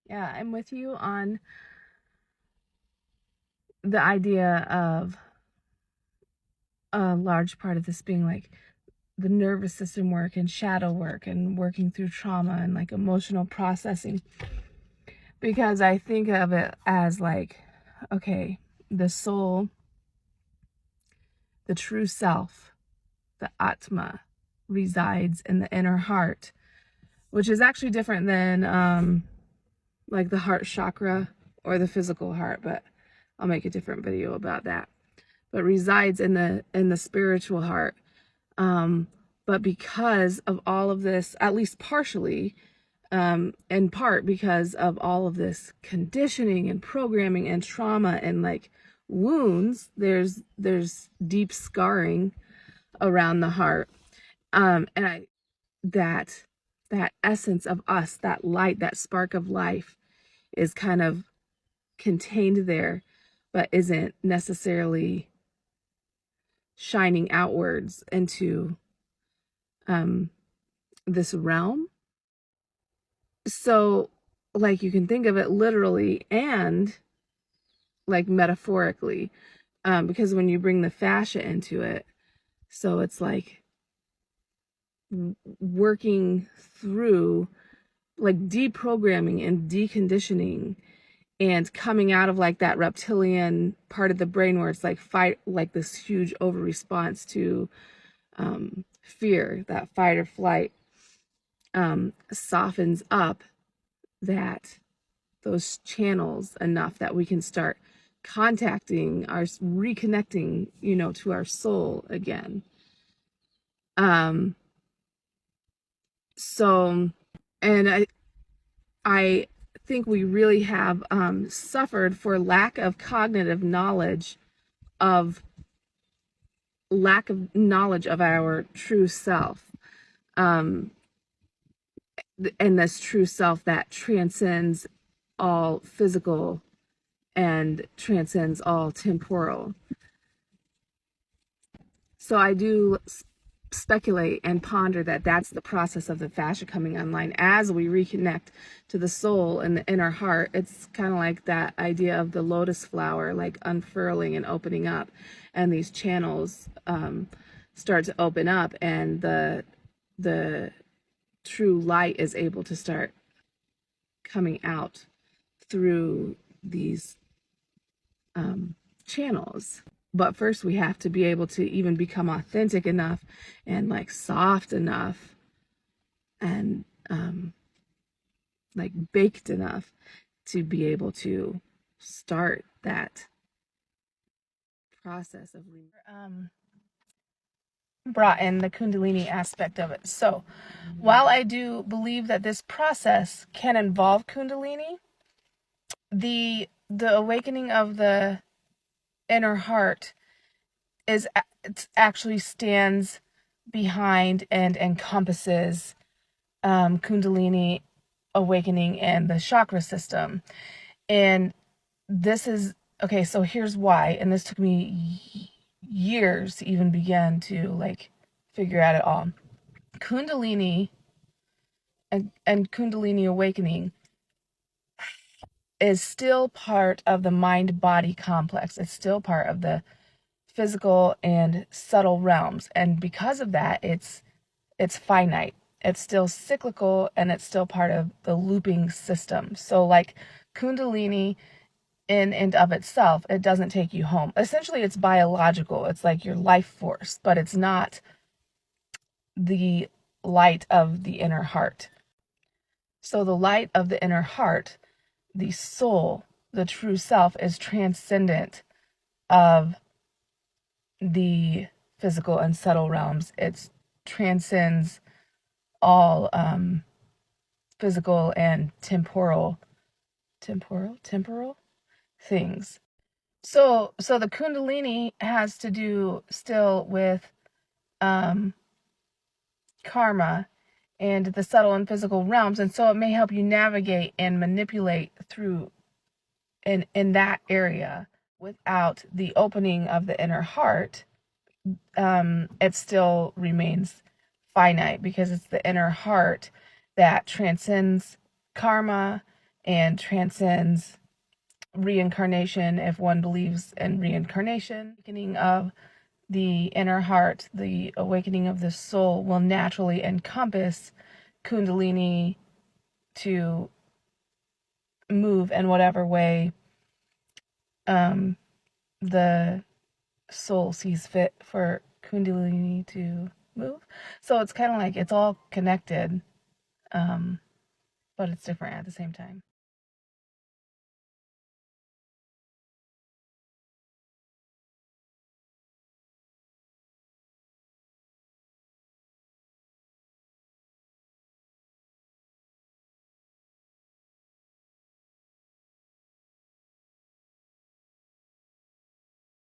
Yeah, I'm with you on the idea of a large part of this being like the nervous system work and shadow work and working through trauma and like emotional processing, because I think of it as like, okay, the soul, the true self, the Atma resides in the inner heart, which is actually different than like the heart chakra or the physical heart, but I'll make a different video about that. But resides in the spiritual heart. But because of all of this, at least partially, in part because of all of this conditioning and programming and trauma and like wounds, there's deep scarring around the heart. And that essence of us, that light, that spark of life is kind of contained there, but isn't necessarily shining outwards into this realm. So like you can think of it literally and like metaphorically, because when you bring the fascia into it, so it's like working through like deprogramming and deconditioning and coming out of like that reptilian part of the brain where it's like fight, like this huge over response to fear, that fight or flight, softens up those channels enough that we can start contacting reconnecting, to our soul again. So, and I think we really have suffered for lack of knowledge of our true self, and this true self that transcends all physical and transcends all temporal. So I do speculate and ponder that that's the process of the fascia coming online as we reconnect to the soul and the inner heart. It's kind of like that idea of the lotus flower, like unfurling and opening up, and these channels start to open up, and the true light is able to start coming out through these channels. But first we have to be able to even become authentic enough and like soft enough and like baked enough to be able to start that process of brought in the Kundalini aspect of it. So while I do believe that this process can involve Kundalini, the awakening of the inner heart it actually stands behind and encompasses Kundalini awakening and the chakra system. And this is okay, so here's why, and this took me years to even begin to like figure out it all. Kundalini and Kundalini awakening is still part of the mind-body complex. It's still part of the physical and subtle realms, and because of that, it's finite. It's still cyclical, and it's still part of the looping system. So like Kundalini in and of itself, it doesn't take you home. Essentially, it's biological. It's like your life force, but it's not the light of the inner heart. So the light of the inner heart, the soul, the true self, is transcendent of the physical and subtle realms. It transcends all physical and temporal things. So the Kundalini has to do still with karma and the subtle and physical realms, and so it may help you navigate and manipulate through in that area. Without the opening of the inner heart, it still remains finite, because it's the inner heart that transcends karma and transcends reincarnation if one believes in reincarnation. Awakening of the inner heart, the awakening of the soul will naturally encompass Kundalini to move in whatever way the soul sees fit for Kundalini to move. So it's kind of like it's all connected, but it's different at the same time.